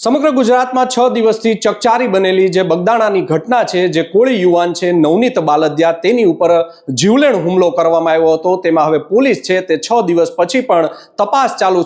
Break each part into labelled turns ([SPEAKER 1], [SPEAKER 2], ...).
[SPEAKER 1] સમગ્ર ગુજરાતમાં 6 દિવસથી ચકચારી બનેલી જે બગદાણાની ઘટના છે, જે કોળી યુવાન છે નવનીત બાલદિયા, તેની ઉપર જીવલેણ હુમલો કરવામાં આવ્યો હતો. તેમાં હવે પોલીસ છે તે 6 દિવસ પછી પણ તપાસ ચાલુ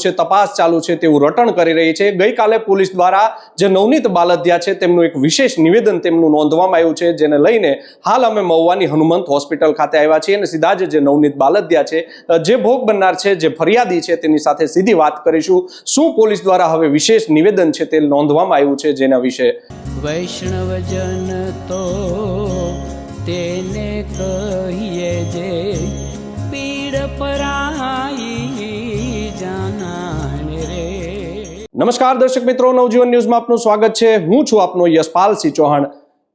[SPEAKER 1] છે તેવું રટણ કરી રહી છે. ગઈકાલે પોલીસ દ્વારા જે નવનીત બાલદિયા છે તેમનું એક વિશેષ નિવેદન તેમનું નોંધવામાં આવ્યું છે, જેને લઈને હાલ અમે મહુવાની હનુમંત હોસ્પિટલ ખાતે આવ્યા છીએ અને સીધા જ જે નવનીત બાલદિયા છે, જે ભોગ બનનાર છે, જે ફરિયાદી છે, તેની સાથે સીધી વાત કરીશું. શું પોલીસ દ્વારા હવે વિશેષ નિવેદન છે તે નોંધવામાં આવ્યું છે, જેના વિશે
[SPEAKER 2] વૈષ્ણવજન તો તેને કહીએ જે પીડ પરાઈ જાનાને રે.
[SPEAKER 1] નમસ્કાર દર્શક મિત્રો, નવજીવન ન્યૂઝમાં આપનું સ્વાગત છે. હું છું આપનો યશપાલસિંહ ચૌહાણ.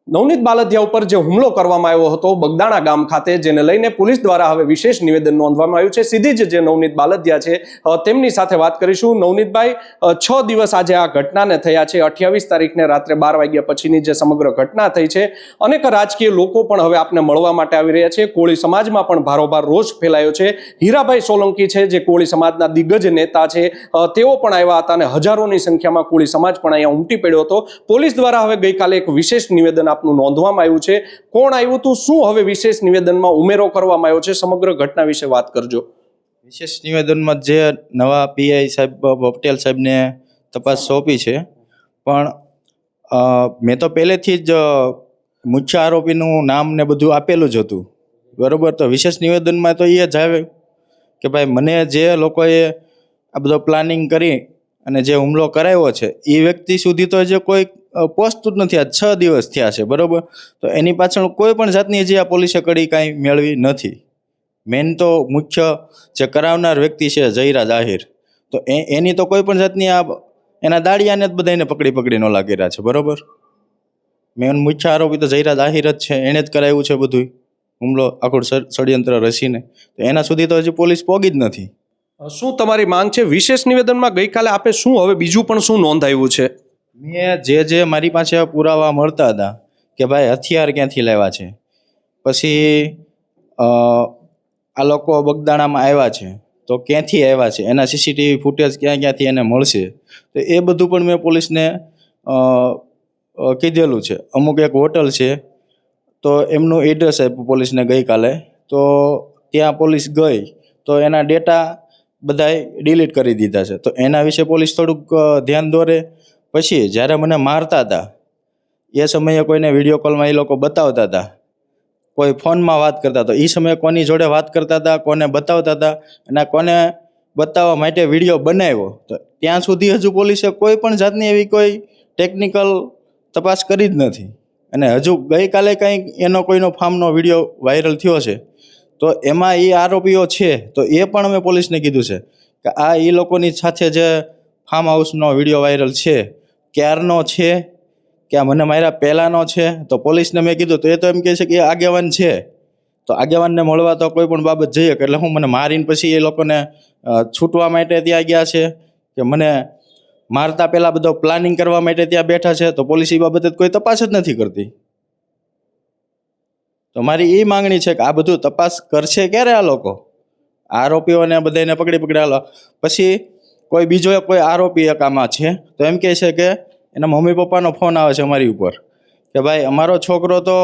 [SPEAKER 1] નવનીત બાલદિયા ઉપર જે હુમલો કરવામાં આવ્યો હતો બગદાણા ગામ ખાતે, જેને લઈને પોલીસ દ્વારા હવે વિશેષ નિવેદન નોંધવામાં આવ્યું છે. સીધી જ જે નવનીત બાલદિયા છે તેમની સાથે વાત કરીશું. નવનીતભાઈ, 6 દિવસ આજે આ ઘટનાને થયા છે. 28 તારીખને રાત્રે 12 વાગ્યા પછીની જે સમગ્ર ઘટના થઈ છે, અનેક રાજકીય લોકો પણ હવે આપને મળવા માટે આવી રહ્યા છે. કોળી સમાજમાં પણ ભારોભાર રોષ ફેલાયો છે. હીરાભાઈ સોલંકી છે, જે કોળી સમાજના દિગ્ગજ નેતા છે, તેઓ પણ આવ્યા હતા અને હજારોની સંખ્યામાં કોળી સમાજ પણ અહીંયા ઉમટી પડ્યો હતો. પોલીસ દ્વારા હવે ગઈકાલે એક વિશેષ નિવેદન આપનું નોંધવામાં આવ્યું છે. કોણ આવ્યું હતું, શું હવે વિશેષ નિવેદનમાં ઉમેરો કરવામાં આવ્યો છે, સમગ્ર ઘટના વિશે વાત કરજો.
[SPEAKER 3] વિશેષ નિવેદનમાં જે નવા પીઆઈ સાહેબ પટેલ સાહેબને તપાસ સોંપી છે, પણ મેં તો પહેલેથી જ મુખ્ય આરોપીનું નામ ને બધું આપેલું જ હતું, બરોબર. તો વિશેષ નિવેદનમાં તો એ જ આવે કે ભાઈ મને જે લોકોએ આ બધો પ્લાનિંગ કરી અને જે હુમલો કરાવ્યો છે એ વ્યક્તિ સુધી તો જે કોઈ પહોંચતું જ નથી. આ 6 દિવસ થયા છે, બરોબર. તો એની પાછળ કોઈ પણ જાતની હજી આ પોલીસે કડી કાંઈ મેળવી નથી. મેન તો મુખ્ય જે કરાવનાર વ્યક્તિ છે જયરાજ આહિર, તો એની તો કોઈ પણ જાતની આ એના દાડિયાને જ બધાને પકડી ન લાગી રહ્યા છે, બરોબર. મેન મુખ્ય આરોપી તો જયરાજ આહિર જ છે, એણે જ કરાવ્યું છે બધું હુમલો, આખું ષડયંત્ર રચીને. તો એના સુધી તો હજી પોલીસ પહોંચી જ નથી.
[SPEAKER 1] શું તમારી માંગ છે? વિશેષ નિવેદનમાં ગઈકાલે આપે શું હવે બીજું પણ શું નોંધાયું છે?
[SPEAKER 3] મેં જે મારી પાસે પુરાવા મળતા હતા કે ભાઈ હથિયાર ક્યાંથી લાવ્યા છે, પછી આ લોકો બગદાણામાં આવ્યા છે તો ક્યાંથી આવ્યા છે, એના સીસીટીવી ફૂટેજ ક્યાંથી એને મળશે, તો એ બધું પણ મેં પોલીસને કીધેલું છે. અમુક એક હોટલ છે તો એમનું એડ્રેસ આપ્યું પોલીસને ગઈકાલે, તો ત્યાં પોલીસ ગઈ તો એના ડેટા બધાય ડિલીટ કરી દીધા છે. તો એના વિશે પોલીસ થોડુંક ધ્યાન દોરે. પછી જ્યારે મને મારતા હતા એ સમયે કોઈને વિડીયો કોલમાં એ લોકો બતાવતા હતા, કોઈ ફોનમાં વાત કરતા હતા, એ સમયે કોની જોડે વાત કરતા હતા, કોને બતાવતા હતા અને કોને બતાવવા માટે વિડીયો બનાવ્યો, તો ત્યાં સુધી હજુ પોલીસે કોઈ પણ જાતની એવી કોઈ ટેકનિકલ તપાસ કરી જ નથી. અને હજુ ગઈકાલે કંઈક એનો કોઈનો ફાર્મનો વિડીયો વાયરલ થયો છે, તો એમાં એ આરોપીઓ છે, તો એ પણ અમે પોલીસને કીધું છે કે આ એ લોકોની સાથે જે ફાર્મ હાઉસનો વિડીયો વાયરલ છે ક્યારનો છે, કે આ મને માર્યા પહેલાંનો છે. તો પોલીસને મેં કીધું તો એ તો એમ કહે છે કે એ આગેવાન છે, તો આગેવાનને મળવા તો કોઈ પણ બાબત જઈએ કે એટલે હું મને મારીને પછી એ લોકોને છૂટવા માટે ત્યાં ગયા છે, કે મને મારતા પહેલાં બધો પ્લાનિંગ કરવા માટે ત્યાં બેઠા છે. તો પોલીસ એ બાબતે કોઈ તપાસ જ નથી કરતી. તો મારી એ માંગણી છે કે આ બધું તપાસ કરશે ક્યારે આ લોકો, આરોપીઓને બધાને પકડી પછી કોઈ બીજો કોઈ આરોપી એક આમાં છે, તો એમ કહે છે કે એના મમ્મી પપ્પાનો ફોન આવે છે અમારી ઉપર કે ભાઈ અમારો છોકરો તો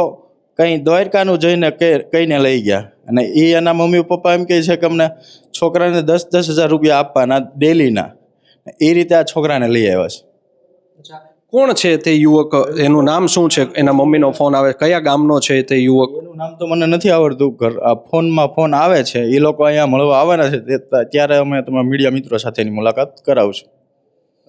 [SPEAKER 3] કંઈ દ્વારકાનું જઈને કહીને લઈ ગયા, અને એ એના મમ્મી પપ્પા એમ કહે છે કે અમને છોકરાને 10,000 રૂપિયા આપવાના ડેલીના, એ રીતે આ છોકરાને લઈ આવ્યા છે.
[SPEAKER 1] કોણ છે તે યુવક? એનું નામ શું છે? એના મમ્મીનો ફોન આવે, કયા ગામનો છે તે યુવક?
[SPEAKER 3] એનું નામ તો મને નથી આવડતું. ફોનમાં ફોન આવે છે, એ લોકો અહીંયા મળવા આવવાના છે, ત્યારે અમે તમારા મીડિયા મિત્રો સાથેની મુલાકાત કરાવશું.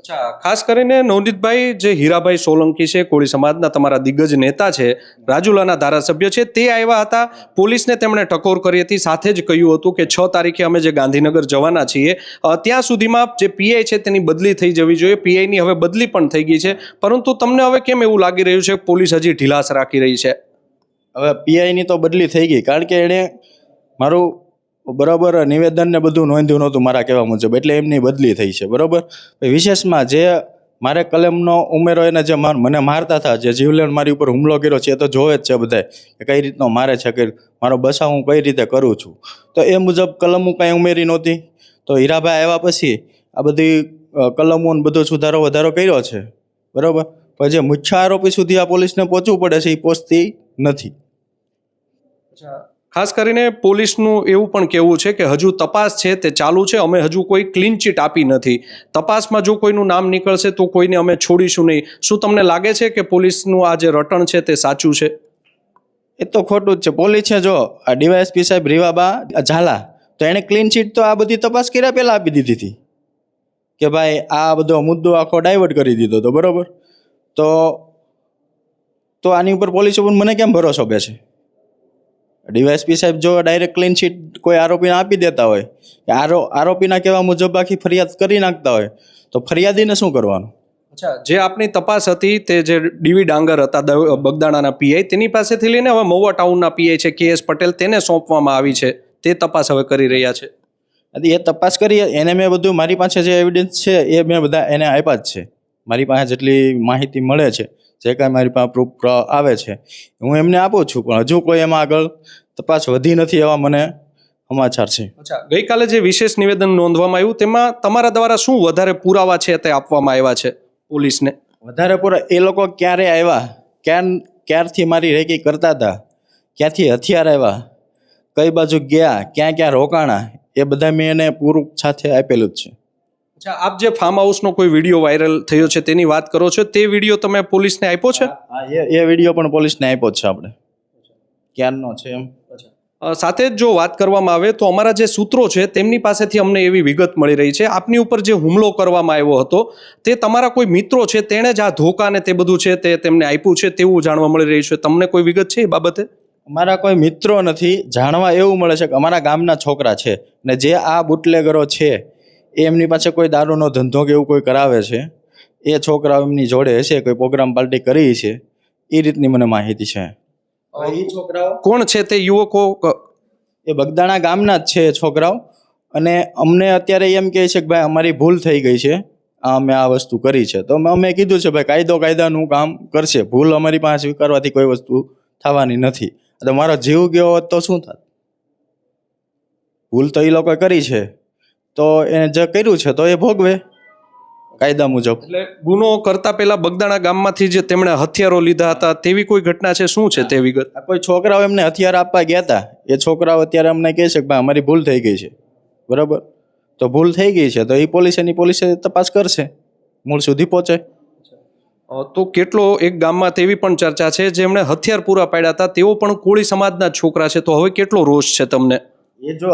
[SPEAKER 1] અચ્છા, ખાસ કરીને નવનીતભાઈ, જે હીરાભાઈ સોલંકી છે, કોળી સમાજના તમારા દિગ્ગજ નેતા છે, રાજુલાના ધારાસભ્ય છે, તે આવ્યા હતા. પોલીસને તેમણે ટકોર કરી હતી, સાથે જ કહ્યું હતું કે 6 તારીખે અમે જે ગાંધીનગર જવાના છીએ ત્યાં સુધીમાં જે પીઆઈ છે તેની બદલી થઈ જવી જોઈએ. પીઆઈની હવે બદલી પણ થઈ ગઈ છે, પરંતુ તમને હવે કેમ એવું લાગી રહ્યું છે પોલીસ હજી ઢીલાસ રાખી રહી છે?
[SPEAKER 3] હવે પીઆઈની તો બદલી થઈ ગઈ, કારણ કે એણે મારું બરાબર નિવેદન ને બધું નોંધ્યું નહોતું મારા કહેવા મુજબ, એટલે એમની બદલી થઈ છે, બરાબર. વિશેષમાં જે મારે કલમનો ઉમેરો એને જે મને મારતા હતા, જે જીવલેણ મારી ઉપર હુમલો કર્યો છે, એ તો જોવે જ છે બધાય કે કઈ રીતનો મારે છે, કે મારો બચાવ હું કઈ રીતે કરું છું. તો એ મુજબ કલમો કાંઈ ઉમેરી નહોતી. તો હીરાભાઈ આવ્યા પછી આ બધી કલમો બધો સુધારો વધારો કર્યો છે, બરાબર, પણ જે મુખ્ય આરોપી સુધી આ પોલીસને પહોંચવું પડે છે એ પહોંચતી નથી.
[SPEAKER 1] ખાસ કરીને પોલીસનું એવું પણ કહેવું છે કે હજુ તપાસ છે તે ચાલુ છે, અમે હજુ કોઈ ક્લીન ચીટ આપી નથી. તપાસમાં જો કોઈનું નામ નીકળશે તો કોઈને અમે છોડીશું નહીં. શું તમને લાગે છે કે પોલીસનું આ જે રટણ છે તે સાચું છે?
[SPEAKER 3] એ તો ખોટું જ છે. પોલીસ છે જો આ ડીવાયએસપી સાહેબ રીવાબા ઝાલા, તો એણે ક્લીન ચીટ તો આ બધી તપાસ કર્યા પહેલા આપી દીધી હતી કે ભાઈ આ બધો મુદ્દો આખો ડાયવર્ટ કરી દીધો હતો, બરોબર. તો આની ઉપર પોલીસ ઉપર મને કેમ ભરોસો બેસે? ડીવાયએસપી સાહેબ જો ડાયરેક્ટ ક્લીન ચીટ કોઈ આરોપીને આપી દેતા હોય કે આરોપીના કહેવા મુજબ આખી ફરિયાદ કરી નાખતા હોય તો ફરિયાદીને શું કરવાનું?
[SPEAKER 1] જે આપની તપાસ હતી તે જે ડીવી ડાંગર હતા બગદાણાના પીઆઈ, તેની પાસેથી લઈને હવે મહુવા ટાઉનના પીઆઈ છે KS પટેલ, તેને સોંપવામાં આવી છે. તે તપાસ હવે કરી રહ્યા છે.
[SPEAKER 3] એ તપાસ કરી, એને મેં બધું, મારી પાસે જે એવિડન્સ છે એ મેં બધા એને આપ્યા જ છે. મારી પાસે જેટલી માહિતી મળે છે, જે કાંઈ મારી પાસે પ્રૂફ આવે છે હું એમને આપું છું, પણ હજુ કોઈ એમાં આગળ તપાસ વધી નથી એવા મને સમાચાર છે.
[SPEAKER 1] ગઈકાલે જે વિશેષ નિવેદન નોંધવામાં આવ્યું તેમાં તમારા દ્વારા શું વધારે પુરાવા છે તે આપવામાં આવ્યા છે પોલીસને?
[SPEAKER 3] વધારે પૂરા એ લોકો ક્યારે આવ્યા, ક્યારથી મારી રેકી કરતા હતા, ક્યાંથી હથિયાર આવ્યા, કઈ બાજુ ગયા, ક્યાં ક્યાં રોકાણા, એ બધા મેં એને પૂરું સાથે આપેલું જ છે.
[SPEAKER 1] આપ જે ફાર્મ હાઉસનો કોઈ વિડીયો વાયરલ થયો છે તેની વાત કરો છો, તે વિડીયો તમે પોલીસને આપ્યો છે?
[SPEAKER 3] એ વિડીયો પણ પોલીસને આપ્યો જ છે આપણે, ક્યારનો છે એમ.
[SPEAKER 1] સાથે જ જો વાત કરવામાં આવે તો અમારા જે સૂત્રો છે તેમની પાસેથી અમને એવી વિગત મળી રહી છે, આપની ઉપર જે હુમલો કરવામાં આવ્યો હતો તે તમારા કોઈ મિત્રો છે તેણે જ આ ધોકા ને તે બધું છે તે તેમને આપ્યું છે તેવું જાણવા મળી રહ્યું છે. તમને કોઈ વિગત છે એ બાબતે?
[SPEAKER 3] અમારા કોઈ મિત્રો નથી. જાણવા એવું મળે છે કે અમારા ગામના છોકરા છે ને જે આ બુટલેગરો છે એ એમની પાસે કોઈ દારૂનો ધંધો કે એવું કોઈ કરાવે છે, એ છોકરાઓ એમની જોડે હશે, કોઈ પ્રોગ્રામ પાર્ટી કરી છે, એ રીતની મને માહિતી છે. એ છોકરાઓ
[SPEAKER 1] કોણ છે તે યુવકો?
[SPEAKER 3] એ બગદાણા ગામના જ છે છોકરાઓ, અને અમને અત્યારે એમ કહે છે કે ભાઈ અમારી ભૂલ થઈ ગઈ છે, અમે આ વસ્તુ કરી છે. તો અમે કીધું છે ભાઈ કાયદાનું કામ કરશે, ભૂલ અમારી પાસે સ્વીકારવાથી કોઈ વસ્તુ થવાની નથી. તો મારો જીવ ગયો હોત તો શું થાત? ભૂલ તો એ લોકોએ કરી છે, તો એને જે કર્યું છે તો એ ભોગવે કાયદા મુજબ.
[SPEAKER 1] એટલે ગુનો કરતા પહેલા બગદાણા ગામમાંથી જે તેમણે હથિયારો લીધા હતા તેવી કોઈ ઘટના છે? શું છે તે વિગત?
[SPEAKER 3] કોઈ છોકરાઓ એમને હથિયાર આપવા ગયા હતા, એ છોકરાઓ અત્યારે અમને કહે છે કે ભાઈ અમારી ભૂલ થઈ ગઈ છે, બરાબર. તો ભૂલ થઈ ગઈ છે તો એ પોલીસે તપાસ કરશે, મૂળ સુધી પહોંચે.
[SPEAKER 1] તો કેટલો એક ગામમાં તેવી પણ ચર્ચા છે જેમણે હથિયાર પૂરા પાડ્યા હતા તેઓ પણ કોળી સમાજના છોકરા છે, તો હવે કેટલો રોષ છે તમને?
[SPEAKER 3] એ જો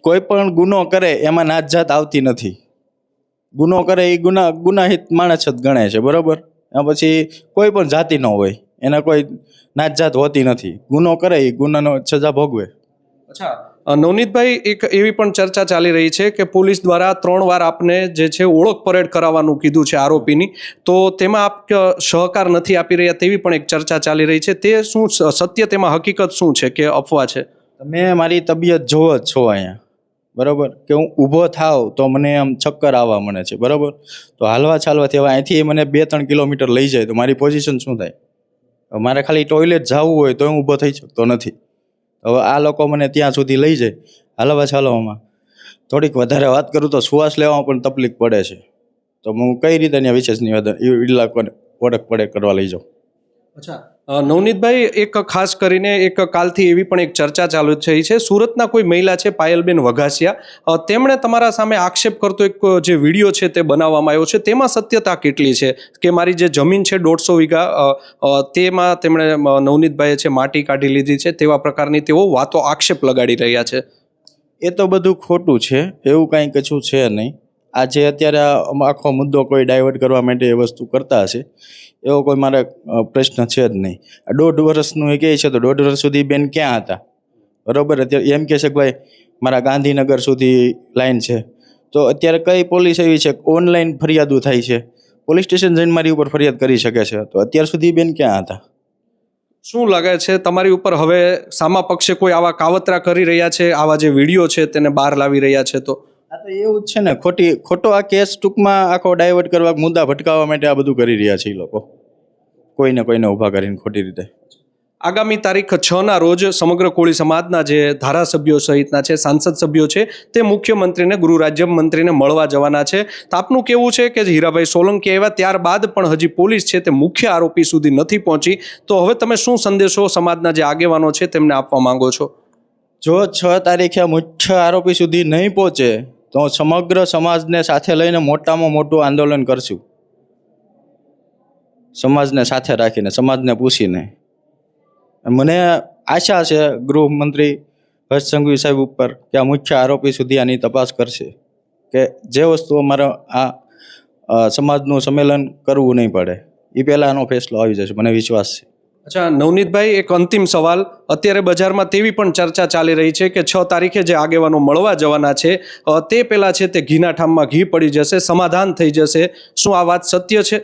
[SPEAKER 3] કોઈ પણ ગુનો કરે એમાં નાત જાત આવતી નથી. ગુનો કરે એ ગુનાહિત માણસ જ ગણાય છે, બરાબર. પછી કોઈ પણ જાતિ ન હોય, એને કોઈ નાત જાત હોતી નથી. ગુનો કરે એ ગુનાનો સજા ભોગવે.
[SPEAKER 1] નવનીતભાઈ, એક એવી પણ ચર્ચા ચાલી રહી છે કે પોલીસ દ્વારા 3 વાર આપને જે છે ઓળખ પરેડ કરાવવાનું કીધું છે આરોપીની, તો તેમાં આપ સહકાર નથી આપી રહ્યા તેવી પણ એક ચર્ચા ચાલી રહી છે. તે શું સત્ય, તેમાં હકીકત શું છે કે અફવા છે?
[SPEAKER 3] તમે મારી તબિયત જોવો જ છો અહીંયા, બરાબર, કે હું ઊભો થાવ તો મને આમ ચક્કર આવવા મને છે, બરાબર. તો હાલવા ચાલવાથી હવે અહીંથી મને 2-3 કિલોમીટર લઈ જાય તો મારી પોઝિશન શું થાય? મારે ખાલી ટોયલેટ જવું હોય તો હું ઊભો થઈ શકતો નથી. હવે આ લોકો મને ત્યાં સુધી લઈ જાય હાલવા ચાલવામાં, થોડીક વધારે વાત કરું તો શ્વાસ લેવામાં પણ તકલીફ પડે છે. તો હું કઈ રીતે ત્યાં વિશેષ નિવેદન ઓળખ પડે કરવા લઈ જાઉં?
[SPEAKER 1] નવનીતભાઈ, એક ખાસ કરીને એક કાલથી એવી પણ એક ચર્ચા ચાલુ થઈ છે, સુરતના કોઈ મહિલા છે પાયલબેન વઘાસિયા, તેમણે તમારા સામે આક્ષેપ કરતો એક જે વિડીયો છે તે બનાવવામાં આવ્યો છે, તેમાં સત્યતા કેટલી છે કે મારી જે જમીન છે 150 વીઘા તેમાં તેમણે નવનીતભાઈએ છે માટી કાઢી લીધી છે, તેવા પ્રકારની તેઓ વાતો આક્ષેપ લગાડી રહ્યા છે?
[SPEAKER 3] એ તો બધું ખોટું છે, એવું કાંઈ કશું છે નહીં. આજે અત્યારે આખો મુદ્દો કોઈ ડાયવર્ટ કરવા માટે એ વસ્તુ કરતા હશે, એવો કોઈ મારે પ્રશ્ન છે જ નહીં. 1.5 વર્ષનું એ કહે છે તો 1.5 વર્ષ સુધી બેન ક્યાં હતા, બરાબર. અત્યારે એમ કહે છે કે ભાઈ મારા ગાંધીનગર સુધી લાઈન છે, તો અત્યારે કઈ પોલીસ એવી છે ઓનલાઈન ફરિયાદો થાય છે, પોલીસ સ્ટેશન જઈને મારી ઉપર ફરિયાદ કરી શકે છે, તો અત્યાર સુધી બેન ક્યાં હતા?
[SPEAKER 1] શું લાગે છે તમારી ઉપર હવે સામા પક્ષે કોઈ આવા કાવતરા કરી રહ્યા છે, આવા જે વિડીયો છે તેને બહાર લાવી રહ્યા છે? તો
[SPEAKER 3] આ તો એવું જ છે ને, ખોટો આ કેસ ટૂંકમાં આખો ડાયવર્ટ કરવા, મુદ્દા ભટકાવવા માટે આ બધું કરી રહ્યા છે એ લોકો, કોઈને ઊભા કરીને ખોટી રીતે.
[SPEAKER 1] આગામી તારીખ 6ના રોજ સમગ્ર કોળી સમાજના જે ધારાસભ્યો સહિતના છે, સાંસદ સભ્યો છે, તે મુખ્યમંત્રીને, ગૃહ રાજ્યમંત્રીને મળવા જવાના છે. તો આપનું કેવું છે કે હીરાભાઈ સોલંકી આવ્યા ત્યારબાદ પણ હજી પોલીસ છે તે મુખ્ય આરોપી સુધી નથી પહોંચી, તો હવે તમે શું સંદેશો સમાજના જે આગેવાનો છે તેમને આપવા માંગો છો?
[SPEAKER 3] જો 6 તારીખે મુખ્ય આરોપી સુધી નહીં પહોંચે તો સમગ્ર સમાજને સાથે લઈને મોટામાં મોટું આંદોલન કરશું, સમાજને સાથે રાખીને, સમાજને પૂછીને. મને આશા છે ગૃહમંત્રી હર્ષ સંઘવી સાહેબ ઉપર કે આ મુખ્ય આરોપી સુધી આની તપાસ કરશે, કે જે વસ્તુ અમારે આ સમાજનું સંમેલન કરવું નહીં પડે એ પહેલાં આનો ફેસલો આવી જશે, મને વિશ્વાસ છે.
[SPEAKER 1] અચ્છા નવનીતભાઈ, એક અંતિમ સવાલ. અત્યારે બજારમાં તેવી પણ ચર્ચા ચાલી રહી છે કે 6 તારીખે જે આગેવાનો મળવા જવાના છે તે પહેલા છે તે ઘીના ઠામમાં ઘી પડી જશે, સમાધાન થઈ જશે. શું આ વાત સત્ય છે?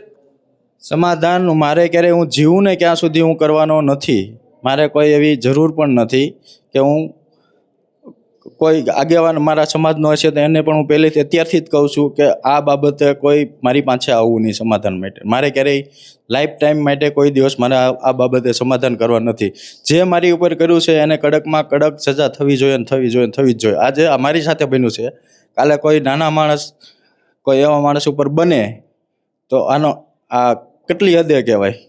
[SPEAKER 3] સમાધાન મારે ક્યારેય હું જીવું ને ક્યાં સુધી હું કરવાનો નથી. મારે કોઈ એવી જરૂર પણ નથી કે હું કોઈ આગેવાન મારા સમાજનો હશે તો એને પણ હું પહેલેથી અત્યારથી જ કહું છું કે આ બાબતે કોઈ મારી પાસે આવવું નહીં સમાધાન માટે. મારે ક્યારેય લાઈફ ટાઈમ માટે કોઈ દિવસ મારે આ બાબતે સમાધાન કરવા નથી. જે મારી ઉપર કર્યું છે એને કડકમાં કડક સજા થવી જોઈએ ને થવી જોઈએ ને થવી જ જોઈએ. આજે મારી સાથે બન્યું છે, કાલે કોઈ નાના માણસ, કોઈ એવા માણસ ઉપર બને તો આનો આ કેટલી હદે કહેવાય.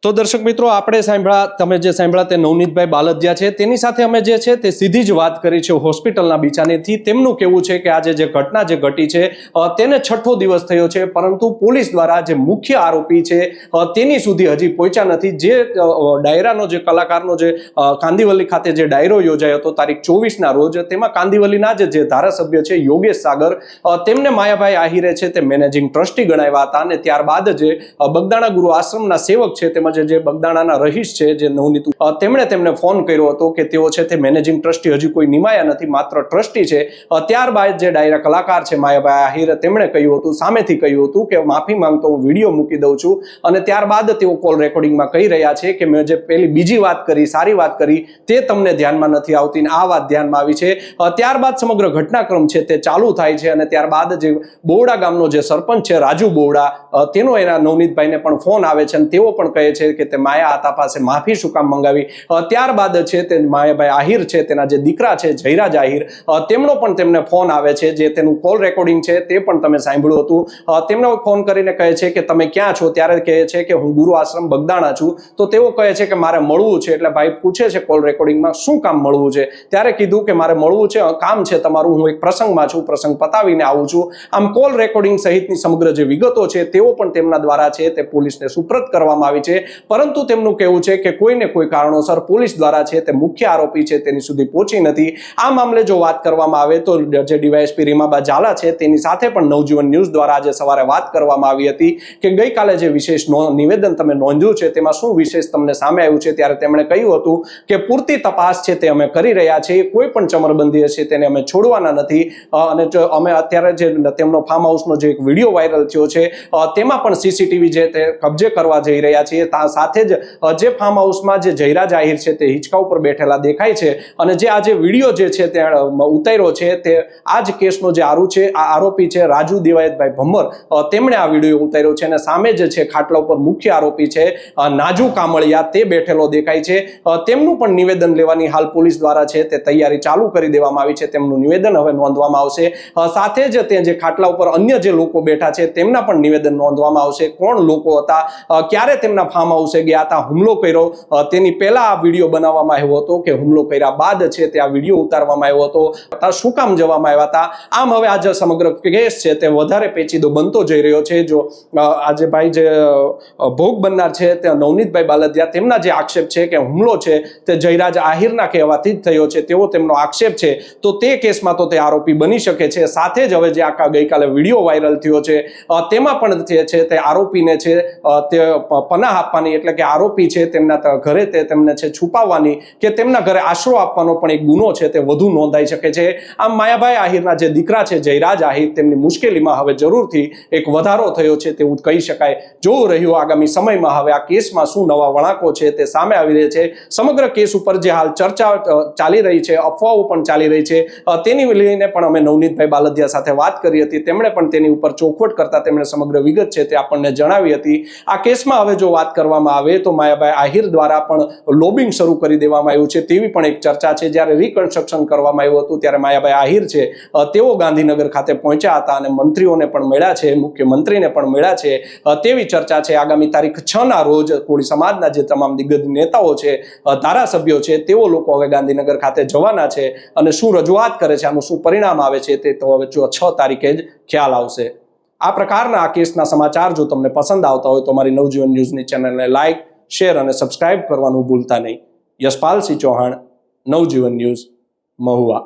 [SPEAKER 1] તો દર્શક મિત્રો, આપણે સાંભળ્યા, તમે જે સાંભળ્યા તે નવનીતભાઈ બાલદિયા છે, તેની સાથે અમે જે છે તે સીધી જ વાત કરી છે હોસ્પિટલના બિછાનેથી. તેમનું કહેવું છે કે આજે જે ઘટના જે ઘટી છે તેને 6થો દિવસ થયો છે, પરંતુ પોલીસ દ્વારા જે મુખ્ય આરોપી છે તેની સુધી હજી પહોંચ્યા નથી. જે ડાયરાનો જે કલાકારનો જે કાંદિવલી ખાતે જે ડાયરો યોજાયો હતો તારીખ 24ના રોજ, તેમાં કાંદિવલીના જે ધારાસભ્ય છે યોગેશ સાગર, તેમને માયાભાઈ આહિરે છે તે મેનેજિંગ ટ્રસ્ટી ગણાવ્યા હતા, અને ત્યારબાદ જે બગદાણા ગૃહ આશ્રમના સેવક છે તેમજ જે બગદાણાના રહીશ છે જે નવનીત, તેમને ફોન કર્યો હતો કે તેઓ છે તે મેનેજિંગ ટ્રસ્ટી હજી કોઈ નિમાયા નથી, માત્ર ટ્રસ્ટી છે. ત્યારબાદ જે ડાયરા કલાકાર છે માયાભાઈ આહિરે, તેમણે કહ્યું હતું, સામેથી કહ્યું હતું કે માફી માંગતો હું વિડીયો મૂકી દઉં છું. અને ત્યારબાદ તેઓ કોલ રેકોર્ડિંગમાં કહી રહ્યા છે કે મેં જે બીજી વાત કરી, સારી વાત કરી, તે તમને ધ્યાનમાં નથી આવતી ને આ વાત ધ્યાનમાં આવી છે. ત્યારબાદ સમગ્ર ઘટનાક્રમ છે તે ચાલુ થાય છે, અને ત્યારબાદ જે બોવડા ગામનો જે સરપંચ છે રાજુ બોવડા, તેનો એના નવનીતભાઈને પણ ફોન આવે છે, અને તેઓ પણ કહે છે કે તે માયા આતા પાસે માફી શું કામ મંગાવી. ત્યારબાદ છે તે માયાભાઈ આહિર છે, તેના જે દીકરા છે જયરાજ આહિર, તેમનો પણ તેમને ફોન આવે છે, જે તેનું કોલ રેકોર્ડિંગ છે તે પણ તમે સાંભળ્યું હતું. તેમનો ફોન કરીને કહે છે કે તમે ક્યાં છો? ત્યારે કહે છે કે હું ગુરુ આશ્રમ બગદાણા છું. તો તેઓ કહે છે કે મારે મળવું છે. એટલે ભાઈ પૂછે છે કોલ રેકોર્ડિંગમાં શું કામ મળવું છે? ત્યારે કીધું કે મારે મળવું છે, કામ છે તમારું, હું એક પ્રસંગમાં છું, પ્રસંગ પતાવીને આવું છું. આમ કોલ રેકોર્ડિંગ સહિતની સમગ્ર જે વિગતો છે તેઓ પણ તેમના દ્વારા છે તે પોલીસને સુપ્રત કરવામાં આવી છે. પરંતુ તેમનું કહેવું છે કે કોઈને કોઈ કારણોસર પોલીસ દ્વારા છે તે મુખ્ય આરોપી છે તેની સુધી પહોંચી નથી. આ મામલે જો વાત કરવામાં આવે તો જે ડીવાયએસપી રીમાબા ઝાલા છે તેની સાથે પણ નવજીવન ન્યૂઝ દ્વારા આજે સવારે વાત કરવામાં આવી હતી કે ગઈકાલે જે વિશેષ નિવેદન તમે નોંધ્યું છે તેમાં શું વિશેષ તમને સામે આવ્યું છે. ત્યારે તેમણે કહ્યું હતું કે પૂરતી તપાસ છે તે અમે કરી રહ્યા છીએ, કોઈ પણ ચમરબંધી હશે તેને અમે છોડવાના નથી. અને અમે અત્યારે જે તેમનો ફાર્મ હાઉસનો જે એક વિડીયો વાયરલ થયો છે તેમાં પણ સીસીટીવી જે તે કબજે કરવા જઈ રહ્યા છીએ. સાથે જ જે ફાર્મ હાઉસમાં જે જયરાજ આહિર છે તે હિંચકા ઉપર બેઠેલા દેખાય છે, અને જે આ જે વિડીયો જે છે તે ઉતાર્યો છે તે આ જ કેસનો જે આરોપી છે રાજુ દેવાયતભાઈ ભમ્મર, તેમણે આ વિડીયો ઉતાર્યો છે. અને સામે જે છે ખાટલા ઉપર મુખ્ય આરોપી છે નાજુ કામળિયા, તે બેઠેલો દેખાય છે. તેમનું પણ નિવેદન લેવાની હાલ પોલીસ દ્વારા છે તે તૈયારી ચાલુ કરી દેવામાં આવી છે. તેમનું નિવેદન હવે નોંધવામાં આવશે. સાથે જ તે જે ખાટલા ઉપર અન્ય જે લોકો બેઠા છે તેમના પણ નિવેદન નોંધવામાં આવશે. કોણ લોકો હતા, ક્યારે તેમના ફાર્મ હાઉસે ગયા હતા, હુમલો કર્યો તેની પહેલા આ વિડીયો બનાવવામાં આવ્યો હતો કે હુમલો કર્યા બાદ છે તે આ વિડીયો ઉતારવામાં આવ્યો હતો, શું કામ જવામાં આવ્યા હતા. આમ હવે આજે સમગ્ર કેસ છે તે વધારે પેચીદો બનતો જઈ રહ્યો છે. જો આજે ભાઈ જે ભોગ બનનાર છે તે નવનીતભાઈ બાલદિયા, તેમના જે આક્ષેપ છે કે હુમલો છે તે જયરાજ આહિરના કહેવાથી જ થયો છે, તેવો તેમનો આક્ષેપ છે, તો તે કેસમાં તો તે આરોપી બની શકે છે. સાથે જ હવે જે આખા ગઈકાલે વિડીયો વાયરલ થયો છે તેમાં પણ જે છે તે આરોપીને છે તે પનાહ આપવાની, એટલે કે આરોપી છે તેમના ઘરે તેમને છે છુપાવવાની કે તેમના ઘરે આશરો આપવાનો પણ એક ગુનો છે તે વધુ નોંધાઈ શકે છે. આમ માયાભાઈ આહિરના જે દીકરા છે જયરાજ આહિર, તેમની મુશ્કેલીમાં હવે જરૂરથી એક વધારો થયો છે તેવું કહી શકાય. જોવું રહ્યું આગામી સમયમાં હવે આ કેસમાં શું નવા વળાંકો છે તે સામે આવી રહ્યા છે. સમગ્ર કેસ ઉપર જે હાલ ચર્ચા ચાલી રહી છે, અફવાઓ પણ ચાલી રહી છે, તેની લઈને પણ અમે નવનીતભાઈ બાલદિયા સાથે વાત કરી હતી. તેમણે પણ તેની ઉપર ચોખવટ કરતા તેમણે સમગ્ર વિગત છે તે આપણને જણાવી હતી. આ કેસમાં હવે જો વાત કરવામાં આવે તો માયાભાઈ આહિર દ્વારા પણ લોબિંગ શરૂ કરી દેવામાં આવ્યું છે તેવી પણ એક ચર્ચા છે. જ્યારે રિકન્સ્ટ્રક્શન કરવામાં આવ્યું હતું ત્યારે માયાભાઈ આહિર છે તેઓ ગાંધીનગર ખાતે પહોંચ્યા હતા અને મંત્રીઓને પણ મળ્યા છે, મુખ્યમંત્રીને પણ મળ્યા છે તેવી ચર્ચા છે. આગામી તારીખ 6 ના રોજ કોળી સમાજના જે તમામ દિગ્ગજ નેતાઓ છે, ધારાસભ્યો છે, તેઓ લોકો હવે ગાંધીનગર ખાતે જવાના છે અને શું રજૂઆત કરે છે, આનું શું પરિણામ આવે છે તે તો હવે 6 તારીખે જ ખ્યાલ આવશે. આ પ્રકારના આ કેસના સમાચાર જો તમને પસંદ આવતા હોય તો અમારી નવજીવન ન્યૂઝની ચેનલને લાઇક, શેર અને સબસ્ક્રાઇબ કરવાનું ભૂલતા નહીં. યશપાલસિંહ ચૌહાણ, નવજીવન ન્યૂઝ, મહુવા.